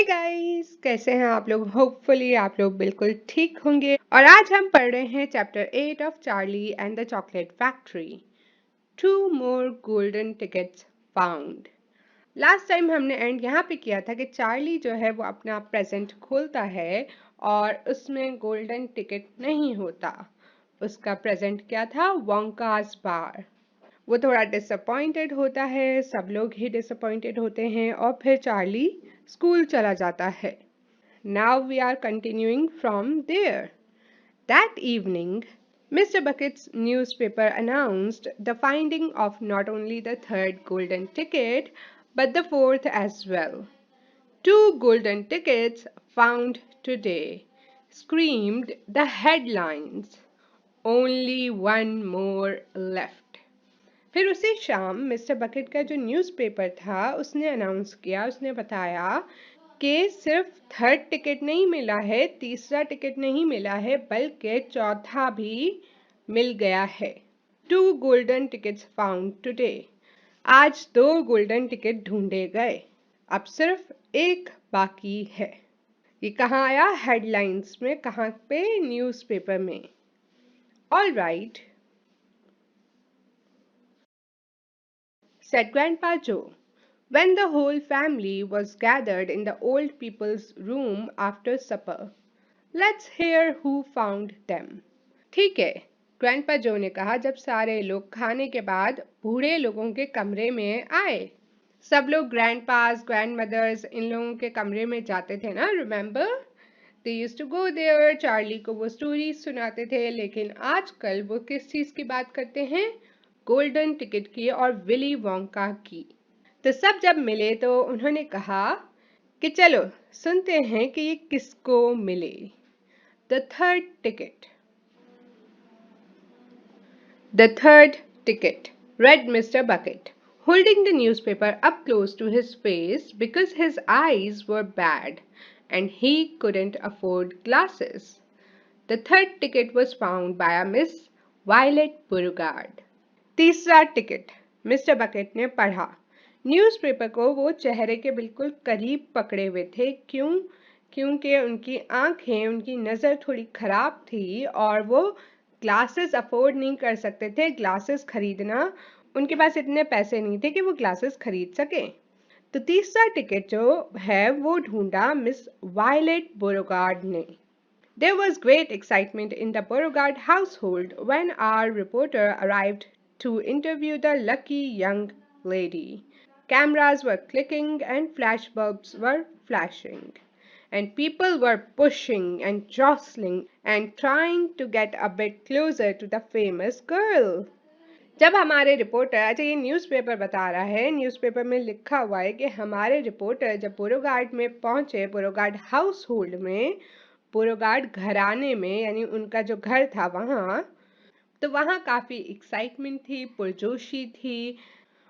Guys, कैसे हैं आप लोग? होपफुली आप लोग बिल्कुल ठीक होंगे। और आज हम पढ़ रहे हैं chapter 8 of Charlie and the chocolate factory. Two more golden tickets found. Last time हमने एंड यहाँ पे किया था कि चार्ली जो है वो अपना प्रेजेंट खोलता है और उसमें गोल्डन टिकट नहीं होता। उसका प्रेजेंट क्या था? वोंकास बार। वो थोड़ा डिसअपॉइंटेड होता है, सब लोग ही डिसअपॉइंटेड होते हैं और फिर चार्ली स्कूल चला जाता है। Now we are continuing from there. That evening, Mr. Bucket's newspaper announced the finding of not only the third golden ticket, but the fourth as well. Two golden tickets found today, screamed the headlines. Only one more left. फिर उसी शाम mister bucket का जो newspaper था उसने announce किया, उसने बताया कि सिर्फ थर्ड टिकट नहीं मिला है, तीसरा टिकट नहीं मिला है, बल्कि चौथा भी मिल गया है। 2 गोल्डन टिकट्स फाउंड टुडे। आज 2 गोल्डन टिकट ढूंढे गए, अब सिर्फ एक बाकी है। ये कहाँ आया? हेडलाइंस में। कहाँ पे? न्यूज़पेपर में। All right, said Grandpa Joe, when the whole family was gathered in the old people's room after supper. Let's hear who found them. ठीक है, ग्रैंडपा जो ने कहा जब सारे लोग खाने के बाद बूढ़े लोगों के कमरे में आए। सब लोग ग्रैंडपास, ग्रैंडमदर्स इन लोगों के कमरे में जाते थे ना, remember? They used to go there. Charlie को वो स्टोरी सुनाते थे। लेकिन आजकल वो किस चीज़ की बात करते हैं? गोल्डन टिकट की और विली वोंका की। तो सब जब मिले तो उन्होंने कहा कि चलो सुनते हैं कि ये किसको मिले। The third ticket. The third ticket, read Mr. Bucket, holding the newspaper up close to his face because his eyes were bad and he couldn't afford glasses. The third ticket was found by a Miss Violet Beauregard. तीसरा ticket mister bucket ने पढ़ा। Newspaper को वो चेहरे के बिल्कुल करीब पकड़े हुए थे। क्यों? क्योंकि उनकी आंखें, उनकी नज़र थोड़ी ख़राब थी और वो ग्लासेस अफोर्ड नहीं कर सकते थे। ग्लासेस खरीदना, उनके पास इतने पैसे नहीं थे कि वो ग्लासेस खरीद सकें। तो तीसरा टिकट जो है वो ढूंढा मिस वायलेट बोरोगार्ड ने। There was great excitement in the Beauregard household when our reporter arrived to interview the lucky young lady. Cameras were clicking and flashbulbs were flashing, and people were pushing and jostling and trying to get a bit closer to the famous girl. जब हमारे reporter, अच्छा ये newspaper बता रहा है, newspaper में लिखा हुआ है कि हमारे रिपोर्टर जब बोरोगार्ड में पहुंचे, बोरोगार्ड हाउस होल्ड में, बोरोगार्ड घराने में, यानी उनका जो घर था वहाँ, तो वहाँ काफ़ी एक्साइटमेंट थी, पुरजोशी थी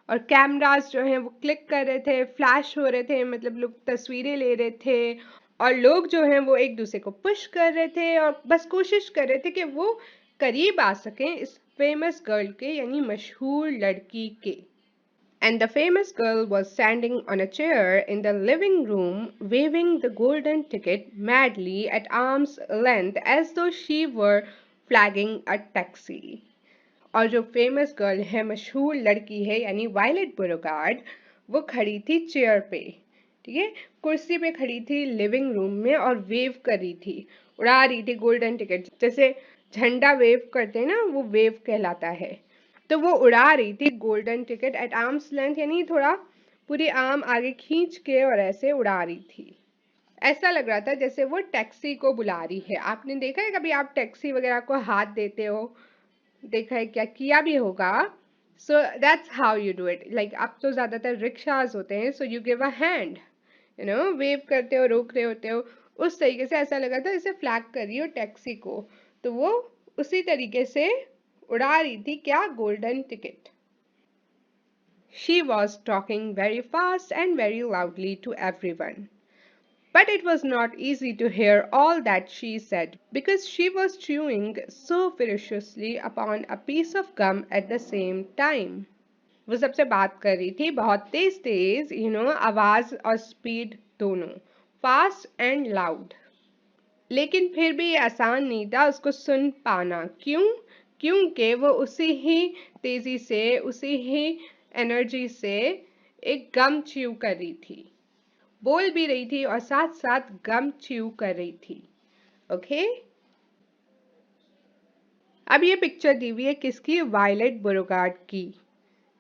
और कैमरास जो हैं वो क्लिक कर रहे थे, फ्लैश हो रहे थे, मतलब लोग तस्वीरें ले रहे थे और लोग जो हैं वो एक दूसरे को पुश कर रहे थे और बस कोशिश कर रहे थे कि वो करीब आ सकें इस फेमस गर्ल के, यानी मशहूर लड़की के। And the famous girl was standing on a chair in the living room, waving the golden ticket madly at arm's length as though she were flagging a taxi. और जो फेमस गर्ल है, मशहूर लड़की है, यानी वायलेट बोरोगार्ड, वो खड़ी थी चेयर पे, ठीक है, कुर्सी पे खड़ी थी लिविंग रूम में और वेव कर रही थी, उड़ा रही थी गोल्डन टिकट। जैसे झंडा वेव करते हैं ना, वो वेव कहलाता है। तो वो उड़ा रही थी golden ticket at arm's length, यानी थोड़ा पूरी आर्म आगे खींच के और ऐसे उड़ा रही थी। ऐसा लग रहा था जैसे वो टैक्सी को बुला रही है। आपने देखा है कभी आप टैक्सी वगैरह को हाथ देते हो? देखा है क्या? किया भी होगा। So that's how you do it. Like अब तो ज़्यादातर रिक्शाज होते हैं, so you give a hand, you know, wave करते हो, रोक रहे होते हो। उस तरीके से ऐसा लगा था जैसे फ्लैग कर रही हो टैक्सी को, तो वो उसी तरीके से उड़ा रही थी क्या? Golden ticket. She was talking very fast and very loudly to everyone. But it was not easy to hear all that she said because she was chewing so ferociously upon a piece of gum at the same time. वो सबसे बात कर रही थी बहुत तेज तेज, आवाज और speed दोनों। fast and loud. लेकिन फिर भी ये आसान नहीं था उसको सुन पाना। क्यों? क्योंकि वो उसी ही तेजी से, उसी ही एनर्जी से एक गम च्यू कर रही थी, बोल भी रही थी और साथ साथ गम च्यू कर रही थी। ओके, अब ये पिक्चर दी हुई है किसकी? वायलेट बोरोगार्ड की।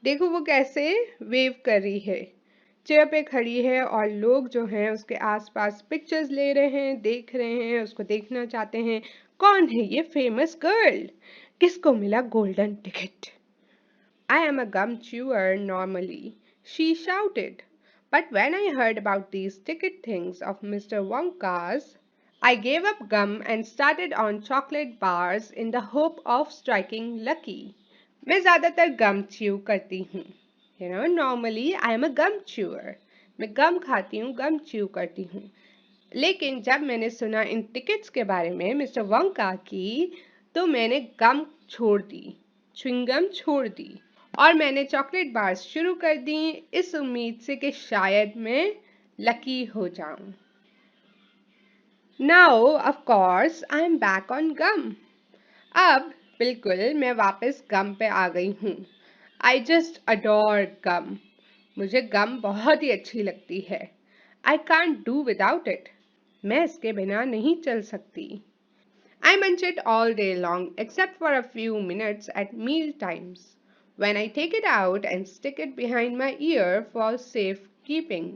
देखो वो कैसे वेव कर रही है, चेयर पे खड़ी है और लोग जो हैं उसके आसपास पिक्चर्स ले रहे हैं, देख रहे हैं, उसको देखना चाहते हैं। कौन है ये फेमस गर्ल? किसको मिला golden ticket? I am a gum chewer normally, she shouted. But when I heard about these ticket things of Mr. Wonka's, I gave up gum and started on chocolate bars in the hope of striking lucky. मैं ज़्यादातर गम chew करती हूँ। Normally I am a gum chewer. मैं गम खाती हूँ, गम chew करती हूँ। लेकिन जब मैंने सुना इन टिकट्स के बारे में मिस्टर वोंका की, तो मैंने गम छोड़ दी, च्युइंगम छोड़ दी और मैंने चॉकलेट बार्स शुरू कर दी इस उम्मीद से कि शायद मैं लकी हो जाऊं। Now of course I am back on gum. अब बिल्कुल मैं वापस गम पे आ गई हूँ। I just adore gum. मुझे गम बहुत ही अच्छी लगती है। I can't do without it. मैं इसके बिना नहीं चल सकती। I munch it all day long except for a few minutes at meal times, when I take it out and stick it behind my ear for safe keeping.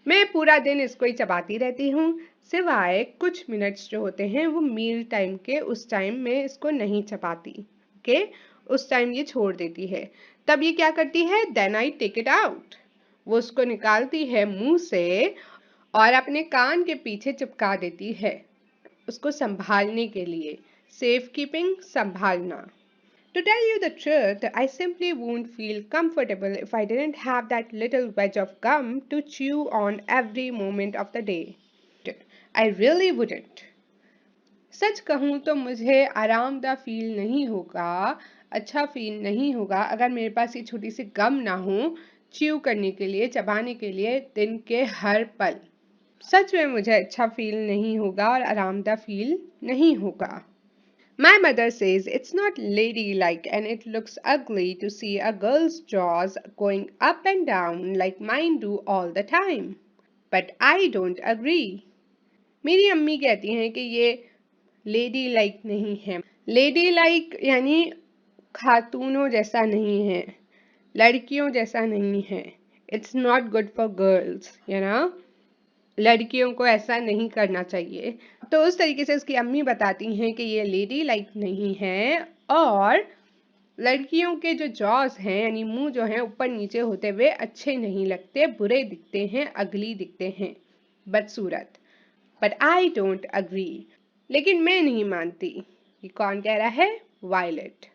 मैं पूरा दिन इसको ही चबाती रहती हूँ, सिवाय कुछ मिनट्स जो होते हैं वो मील टाइम के, उस टाइम में इसको नहीं चबाती। ओके, उस टाइम ये छोड़ देती है। तब ये क्या करती है? Then I take it out. वो उसको निकालती है मुंह से और अपने कान के पीछे चिपका देती है, उसको संभालने के लिए। सेफ कीपिंग, संभालना। To tell you the truth, I simply won't feel comfortable if I didn't have that little wedge of gum to chew on every moment of the day. I really wouldn't. सच कहूँ तो मुझे आरामदा feel नहीं होगा, अच्छा feel नहीं होगा अगर मेरे पास ये छोटी सी गम ना हो च्यू करने के लिए, चबाने के लिए दिन के हर पल। सच में मुझे अच्छा फील नहीं होगा और आरामदा फील नहीं होगा। My mother says it's not ladylike and it looks ugly to see a girl's jaws going up and down like mine do all the time. But I don't agree. मेरी अम्मी कहती हैं कि ये लेडी लाइक नहीं है। Lady like यानी खातूनों जैसा नहीं है, लड़कियों जैसा नहीं है। It's not good for girls, लड़कियों को ऐसा नहीं करना चाहिए। तो उस तरीके से उसकी अम्मी बताती हैं कि ये लेडी लाइक नहीं है और लड़कियों के जो जॉज हैं यानी मुंह जो है ऊपर नीचे होते हुए अच्छे नहीं लगते, बुरे दिखते हैं, अगली दिखते हैं, बदसूरत। But I don't agree. लेकिन मैं नहीं मानती। ये कौन कह रहा है? Violet.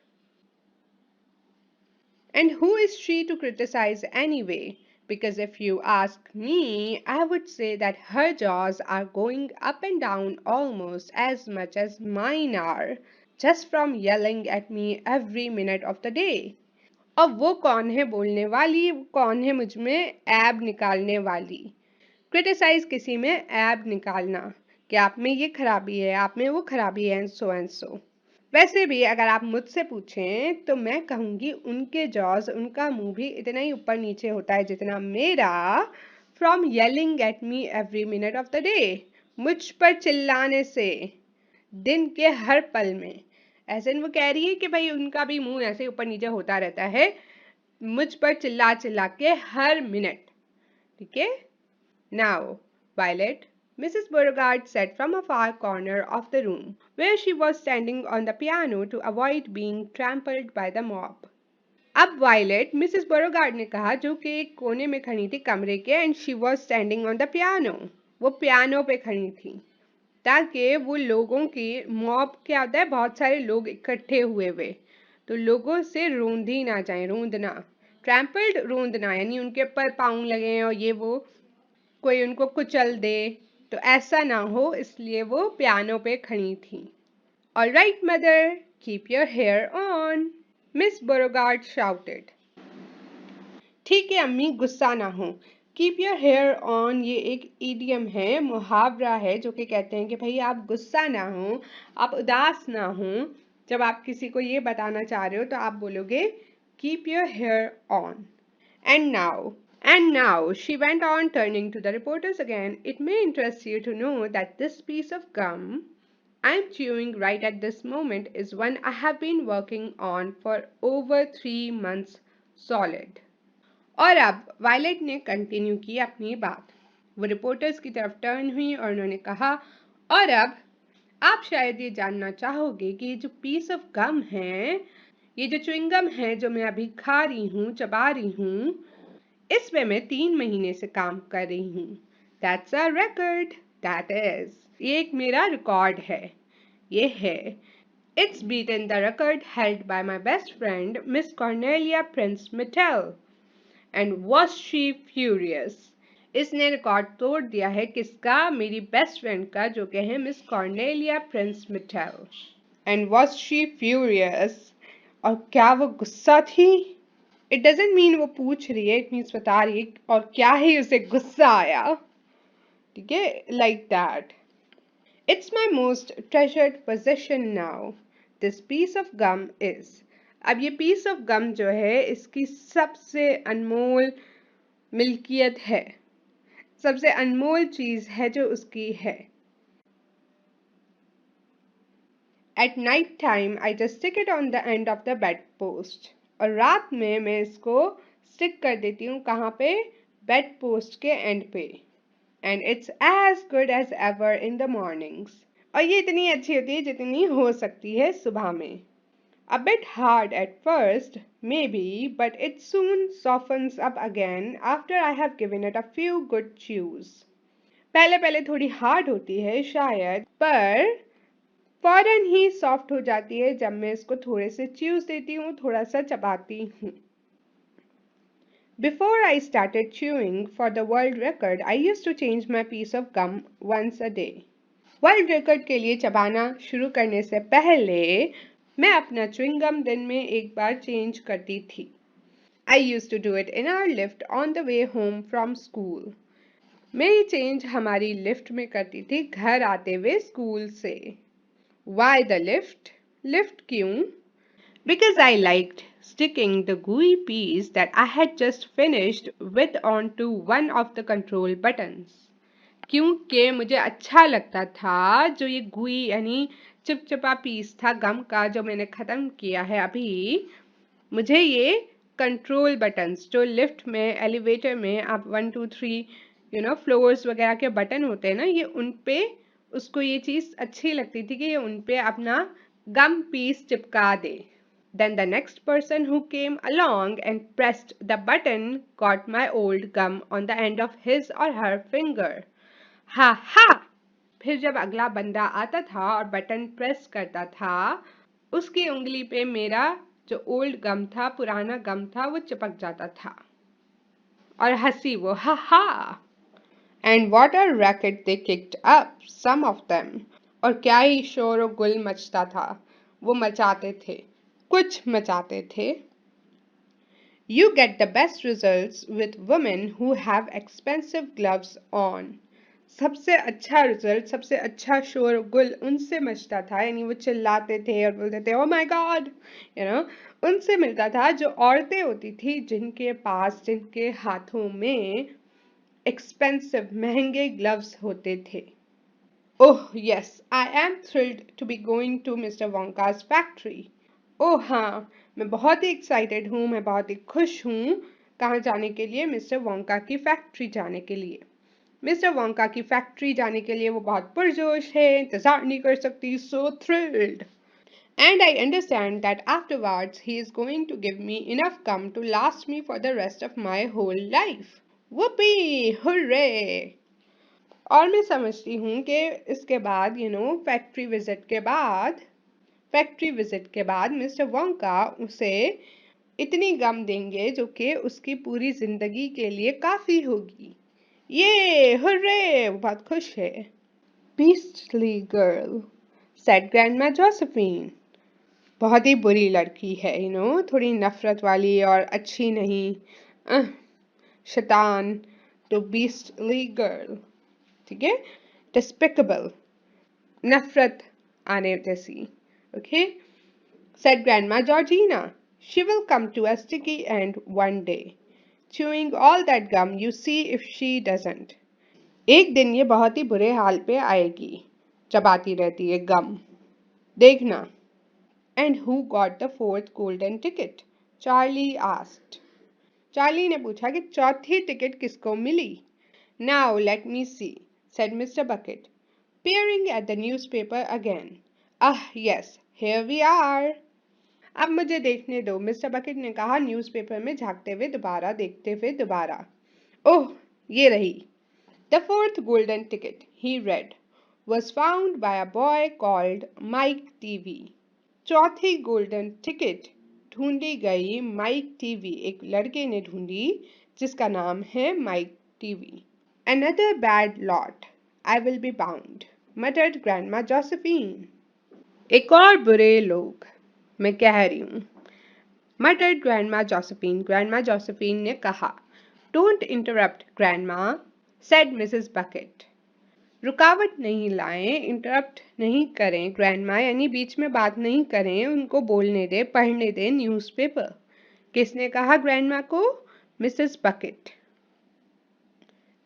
And who is she to criticize anyway? Because if you ask me, I would say that her jaws are going up and down almost as much as mine are, just from yelling at me every minute of the day. अब वो कौन है बोलने वाली, वो कौन है मुझ में ऐब निकालने वाली? क्रिटिसाइज किसी में ऐब निकालना कि आप में ये खराबी है, आप में वो खराबी है, एंड सो। वैसे भी अगर आप मुझसे पूछें तो मैं कहूँगी उनके जॉज, उनका मुंह भी इतना ही ऊपर नीचे होता है जितना मेरा, from yelling at me every minute of the day, मुझ पर चिल्लाने से दिन के हर पल में। ऐसे वो कह रही है कि भाई उनका भी मुंह ऐसे ऊपर नीचे होता रहता है मुझ पर चिल्ला चिल्ला के हर मिनट। ठीक है? Now Violet, Mrs. Beauregard said from a far corner of the room, where she was standing on the piano to avoid being trampled by the mob. अब वायलेट मिसेस बोरोगार्ड ने कहा, जो कि एक कोने में खड़ी थी कमरे के, and she was standing on the piano. वो पियानो पे खड़ी थी ताकि वो लोगों की, मॉब क्या होता है, बहुत सारे लोग इकट्ठे हुए हुए, तो लोगों से रोंदी ना जाए, रोंदना। ट्रैम्पल्ड, रोंदना, यानी उनके पर पाँव लगे और ये वो कोई उनको कुचल दे, तो ऐसा ना हो, इसलिए वो पियानो पे खड़ी थी। All right, mother, keep your hair on, Miss Beauregard shouted. ठीक है अम्मी, गुस्सा ना हो, कीप योर हेयर ऑन ये एक ईडियम है, मुहावरा है, जो कि कहते हैं कि भाई आप गुस्सा ना हो, आप उदास ना हो। जब आप किसी को ये बताना चाह रहे हो तो आप बोलोगे keep your hair on. And now, she went on, turning to the reporters again. It may interest you to know that this piece of gum I'm chewing right at this moment is one I have been working on for over 3 months solid. और अब violet ने continue की अपनी बात। वो reporters की तरफ turn हुई और उन्होंने कहा, और अब आप शायद ये जानना चाहोगे कि ये जो पीस ऑफ गम है, ये जो च्युइंगम है जो मैं अभी खा रही हूँ, चबा रही हूँ, इस पे मैं 3 महीने से काम कर रही हूँ। That's a record. That is. ये एक मेरा रिकॉर्ड है। ये है। It's beaten the record held by my best friend, Miss Cornelia Prince Mitchell. And was she furious? इसने रिकॉर्ड तोड़ दिया है किसका? मेरी बेस्ट फ्रेंड का, जो कि है miss Cornelia Prince Mitchell. And was she furious? और क्या वो गुस्सा थी? It doesn't mean वो पूछ रही है, it means बता रही है और क्या ही उसे गुस्सा आया। ठीक है, like that. It's my most treasured possession now. This piece of gum is. अब ये piece of gum जो है इसकी सबसे अनमोल मिल्कियत है, सबसे अनमोल चीज है जो उसकी है। At night time I just stick it on the end of the bedpost. और रात में मैं इसको स्टिक कर देती हूँ कहाँ पे? बेड पोस्ट के एंड पे। And it's as good as ever in the mornings. और ये इतनी अच्छी होती है जितनी हो सकती है सुबह में। A bit hard at first, maybe, but it soon softens up again after I have given it a few good chews. पहले पहले थोड़ी हार्ड होती है शायद, पर फौरन ही सॉफ्ट हो जाती है जब मैं इसको थोड़े से च्यूज देती हूँ, थोड़ा सा चबाती हूँ। Before I started chewing for the world record, I used to change my piece of gum once a day. World record के लिए चबाना शुरू करने से पहले मैं अपना च्युइंग गम दिन में एक बार चेंज करती थी। I used to do it in our lift on the way home from school. मैं ये चेंज हमारी लिफ्ट में करती थी घर आते हुए स्कूल से। Why the lift? लिफ्ट क्यों? Because I liked sticking the gooey piece that I had just finished with onto one of the control buttons. क्योंकि मुझे अच्छा लगता था जो ये गुई यानी चिपचिपा पीस था गम का जो मैंने ख़त्म किया है अभी, मुझे ये कंट्रोल बटन्स जो लिफ्ट में एलिवेटर में आप 1 2 3 फ्लोर्स वगैरह के बटन होते हैं ना, ये उन पे उसको ये चीज़ अच्छी लगती थी कि ये उन पे अपना गम पीस चिपका दे। Then the next person who came along and pressed the button got my old gum on the end of his or her finger. हा हा। फिर जब अगला बंदा आता था और बटन प्रेस करता था, उसकी उंगली पे मेरा जो ओल्ड गम था, पुराना गम था, वो चिपक जाता था और हंसी वो हा हा। And what a racket they kicked up, some of them. और क्या ही शोर और गुल मचता था, वो मचाते थे, कुछ मचाते थे। You get the best results with women who have expensive gloves on. सबसे अच्छा रिजल्ट, सबसे अच्छा शोर गुल उनसे मचता था, यानी वो चिल्लाते थे और बोलते थे ओ माय गॉड, उनसे मिलता था जो औरतें होती थी जिनके पास, जिनके हाथों में एक्सपेंसिव महंगे ग्लव्स होते थे। Oh yes, I am thrilled to be going to Mister Wonka's factory. Oh हाँ, मैं बहुत ही एक्साइटेड हूँ, मैं बहुत ही खुश हूँ। कहाँ जाने के लिए? मिस्टर वोंका की फैक्ट्री जाने के लिए। मिस्टर वोंका की फैक्ट्री जाने के लिए वो बहुत पुरजोश है, इंतजार नहीं कर सकती, सो thrilled. And I understand that afterwards he is going to give me enough gum to last me for the rest of my whole life. Whoopee! Hooray! और मैं समझती हूँ कि इसके बाद फैक्ट्री विजिट के बाद मिस्टर वोंका उसे इतनी गम देंगे जो कि उसकी पूरी जिंदगी के लिए काफी होगी। ये हुर्रे! वो बहुत खुश है। Beastly girl, said Grandma Josephine. बहुत ही बुरी लड़की है, थोड़ी नफरत वाली और अच्छी नहीं। शैतान, to beastly girl. ठीक है, despicable, नफरत आने जैसी. Okay, said Grandma Georgina. She will come to a sticky end one day, chewing all that gum you see if she doesn't. एक दिन ये बहुत ही बुरे हाल पे आएगी, चबाती रहती है गम, देखना. And who got the fourth golden ticket? Charlie asked. Charlie ने पूछा कि चौथी टिकट किसको मिली. Now let me see, said Mr. Bucket, peering at the newspaper again. Ah, yes, here we are. अब मुझे देखने दो, मिस्टर बकेट ने कहा न्यूज़पेपर में झांकते हुए दोबारा देखते हुए दोबारा. ओह, ये रही. The fourth golden ticket, he read, was found by a boy called Mike TV. चौथी गोल्डन टिकट ढूंढी गई माइक टीवी, एक लड़के ने ढूंढी जिसका नाम है Mike TV. Another bad lot, I will be bound, muttered Grandma Josephine. एक और बुरे लोग, मैं कह रही हूँ, muttered Grandma Josephine. Grandma Josephine ने कहा. Don't interrupt, Grandma, said Mrs. Bucket. रुकावट नहीं लाएं, इंटरप्ट नहीं करें ग्रैंडमा, यानी बीच में बात नहीं करें, उनको बोलने दे, पढ़ने दे न्यूज़पेपर. किसने कहा ग्रैंडमा को? Mrs bucket.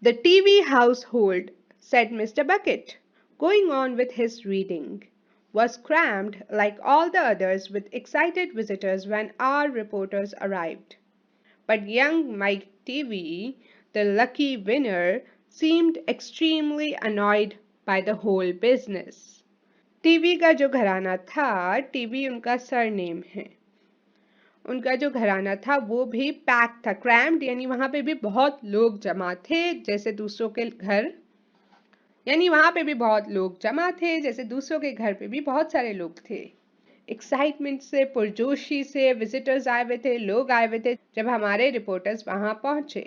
The TV household, said Mr. Bucket, going on with his reading, was crammed like all the others with excited visitors when our reporters arrived. But young Mike TV, the lucky winner, seemed extremely annoyed by the whole business. TV का जो घराना था, TV उनका surname है, उनका जो घराना था वो भी पैक था, क्रैम्ड यानी वहां पे भी बहुत लोग जमा थे जैसे दूसरों के घर, यानी वहां पे भी बहुत लोग जमा थे जैसे दूसरों के घर पे भी बहुत सारे लोग थे. एक्साइटमेंट से, पुरजोशी से विजिटर्स आए हुए थे, लोग आए हुए थे जब हमारे रिपोर्टर्स वहां पहुंचे.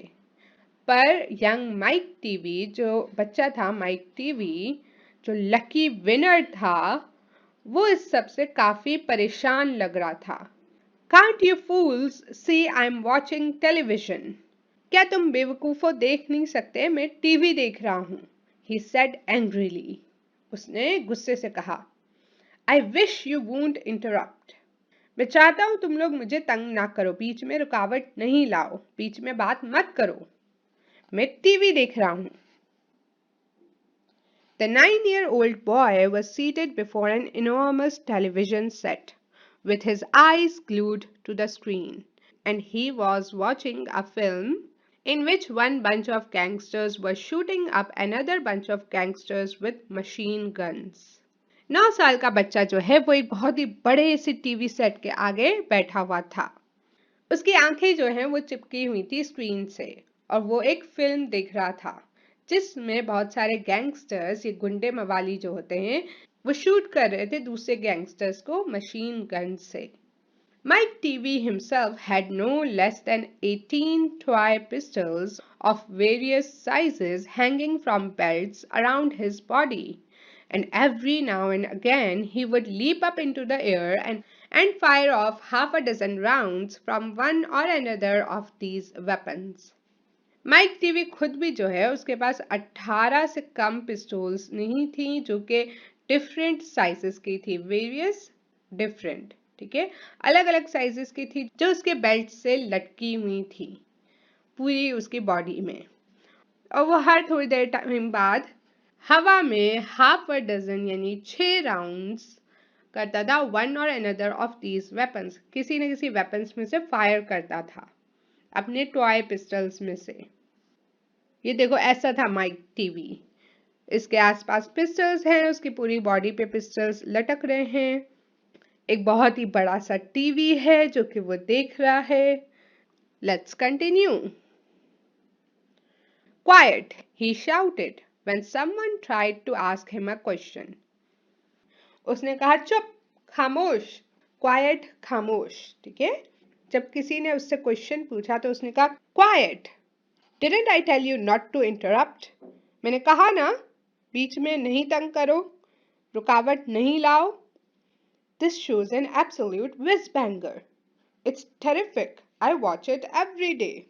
पर यंग माइक टीवी, जो बच्चा था माइक टीवी, जो लकी विनर था, वो इस सब से काफी परेशान लग रहा था. Can't you fools see I'm watching television? क्या तुम बेवकूफों देख नहीं सकते, मैं टीवी देख रहा हूँ, he said angrily. उसने गुस्से से कहा. I wish you won't interrupt. मैं चाहता हूं तुम लोग मुझे तंग ना करो, बीच में रुकावट नहीं लाओ, बीच में बात मत करो, मैं टीवी देख रहा हूं. The 9-year-old boy was seated before an enormous television set, with his eyes glued to the screen, and he was watching a film in which one bunch of gangsters was shooting up another bunch of gangsters with machine guns. 9 साल का बच्चा जो है वो एक बहुत ही बड़े से टीवी सेट के आगे बैठा हुआ था. उसकी आंखें जो हैं वो चिपकी हुई थी स्क्रीन से, और वो एक फिल्म देख रहा था जिसमें बहुत सारे गैंगस्टर्स, ये गुंडे मवाली जो होते हैं, वो शूट कर रहे थे दूसरे गैंगस्टर्स को मशीन गन से. Mike TV himself had no less than 18 toy pistols of various sizes hanging from belts around his body, and every now and again he would leap up into the air and fire off half a dozen rounds from one or another of these weapons. Mike TV खुद भी जो है उसके पास 18 से कम पिस्टोल्स नहीं थी, जो कि डिफरेंट साइजेस की थी, वेरियस डिफरेंट, ठीक है, अलग अलग साइजेस की थी, जो उसके बेल्ट से लटकी हुई थी पूरी उसकी बॉडी में. और वो हर थोड़ी देर टाइम बाद हवा में हाफ अ डजन यानी 6 राउंड्स करता था, वन और अनदर ऑफ दीज वेपन्स, किसी न किसी वेपन्स में से फायर करता था अपने टॉय पिस्टल्स में से. ये देखो, ऐसा था माइक टीवी, इसके आसपास पिस्टल्स हैं, उसकी पूरी बॉडी पे पिस्टल्स लटक रहे हैं, एक बहुत ही बड़ा सा टीवी है जो कि वो देख रहा है. Let's continue. Quiet, he shouted when someone tried to ask him a question. उसने कहा चुप, खामोश. क्वाइट, खामोश, ठीक है. जब किसी ने उससे क्वेश्चन पूछा तो उसने कहा quite. Didn't I tell you not to interrupt? मैंने कहा ना, बीच में नहीं तंग करो, रुकावट नहीं लाओ. This shows an absolute whiz banger. It's terrific. I watch it every day.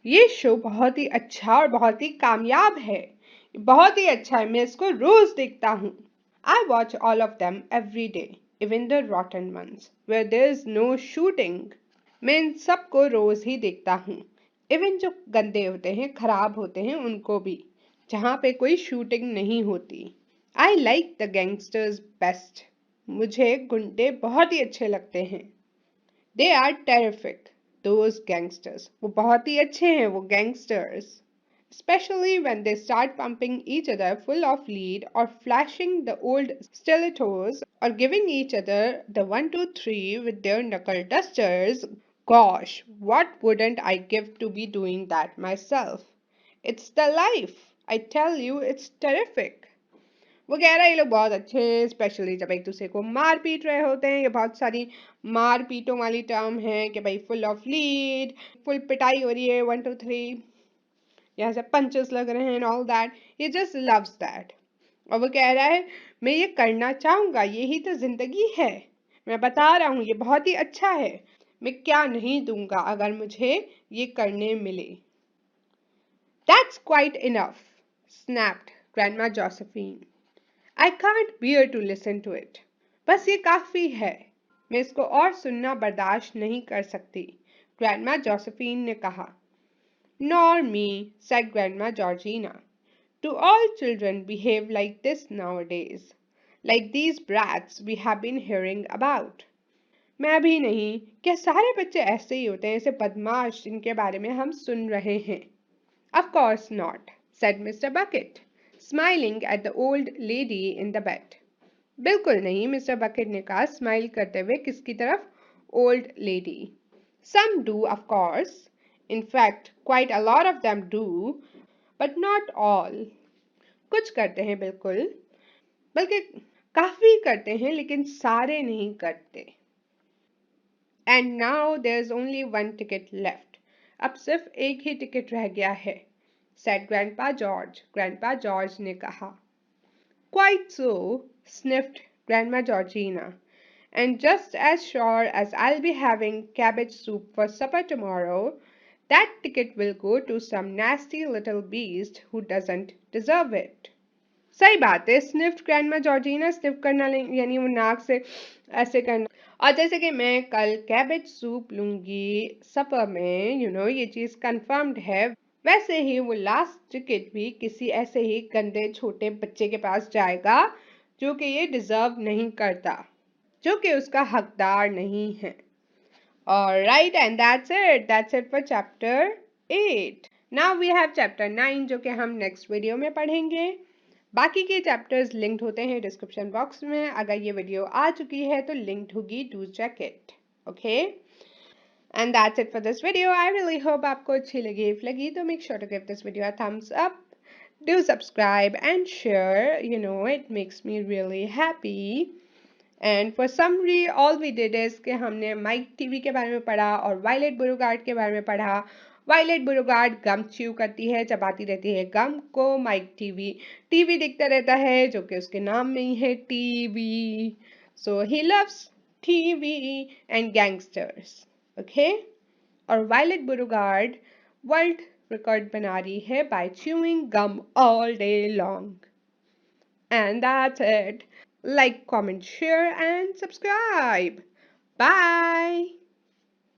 ये शो बहुत ही अच्छा और बहुत ही कामयाब है। बहुत ही अच्छा है, मैं इसको रोज देखता हूँ। I watch all of them every day, even the rotten ones, where there is no shooting. मैं इन सबको रोज ही देखता हूँ, इवन जो गंदे होते हैं, खराब होते हैं, उनको भी, जहाँ पे कोई शूटिंग नहीं होती। I like the gangsters best. मुझे गुंडे बहुत ही अच्छे लगते हैं। They are terrific, those gangsters. वो बहुत ही अच्छे हैं, वो gangsters. Especially when they start pumping each other full of lead or flashing the old stilettos or giving each other the 1 2 3 with their knuckle dusters. Gosh, what wouldn't I give to be doing that myself? It's the life. I tell you, it's terrific. वो कह रहा है ये लोग बहुत अच्छे हैं, specially जब एक दूसरे को मार पीट रहे होते हैं। ये बहुत सारी मार पीटों वाली टर्म है कि भाई फुल ऑफ लीड, फुल पिटाई हो रही है, 1 2 3, यहाँ से पंचेस लग रहे हैं, all that. He just loves that. और वो कह रहा है मैं ये करना चाहूंगा, यही तो जिंदगी है। मैं बता रहा हूँ ये बहुत ही अच्छा है। मैं क्या नहीं दूंगा अगर मुझे ये करने मिले। That's quite enough, snapped Grandma Josephine. I can't bear to listen to it. बस ये काफी है। मैं इसको और सुनना बर्दाश्त नहीं कर सकती, ग्रैंडमा जोसेफिन ने कहा। Nor me, said Grandma Georgina. Do all children behave like this nowadays? Like these brats we have been hearing about? मैं भी नहीं। क्या सारे बच्चे ऐसे ही होते हैं, ऐसे बदमाश जिनके बारे में हम सुन रहे हैं? Of course not, said Mr. Bucket, smiling at the old lady in the bed. बिल्कुल नहीं, मिस्टर बकेट ने कहा, स्माइल करते हुए किसकी तरफ? Old lady. Some do, of course. In fact, quite a lot of them do, but not all. कुछ करते हैं बिल्कुल, बल्कि काफी करते हैं, लेकिन सारे नहीं करते। And now there's only one ticket left. अब सिर्फ एक ही टिकट रह गया है, said Grandpa George. Grandpa George ने कहा। Quite so, sniffed Grandma Georgina. And just as sure as I'll be having cabbage soup for supper tomorrow, that ticket will go to some nasty little beast who doesn't deserve it. सही बात है, sniffed grandma Georgina. Sniff करना यानी वो नाक से ऐसे करना। और जैसे कि मैं कल कैबेज सूप लूंगी सपर में, ये चीज कंफर्म्ड है, वैसे ही वो लास्ट टिकट भी किसी ऐसे ही गंदे छोटे बच्चे के पास जाएगा जो कि ये डिजर्व नहीं करता, जो कि उसका हकदार नहीं है। Alright, and that's it for chapter 8. Now we have chapter 9 जो कि हम next वीडियो में पढ़ेंगे। बाकी के चैप्टर्स लिंक्ड होते हैं डिस्क्रिप्शन बॉक्स में। अगर ये वीडियो आ चुकी है तो लिंक्ड होगी, do check it. Okay, and that's it for this video. I really hope आपको अच्छी लगी। इफ लगी तो make sure to give this video a thumbs up, do subscribe and share, it makes me really happy. And for summary all we did is कि हमने mic TV के बारे में पढ़ा और वायलेट बुरुगार्ड के बारे में पढ़ा। वायलेट बुरुगार्ड गम च्यू करती है, चबाती रहती है गम को। माइक टीवी टीवी देखता रहता है, जो कि उसके नाम में ही है, TV. So he loves TV and gangsters. Okay, और वायलेट बुरुगार्ड वर्ल्ड रिकॉर्ड बना रही है by chewing gum all day long. And that's it. Like, comment, share, and subscribe. Bye.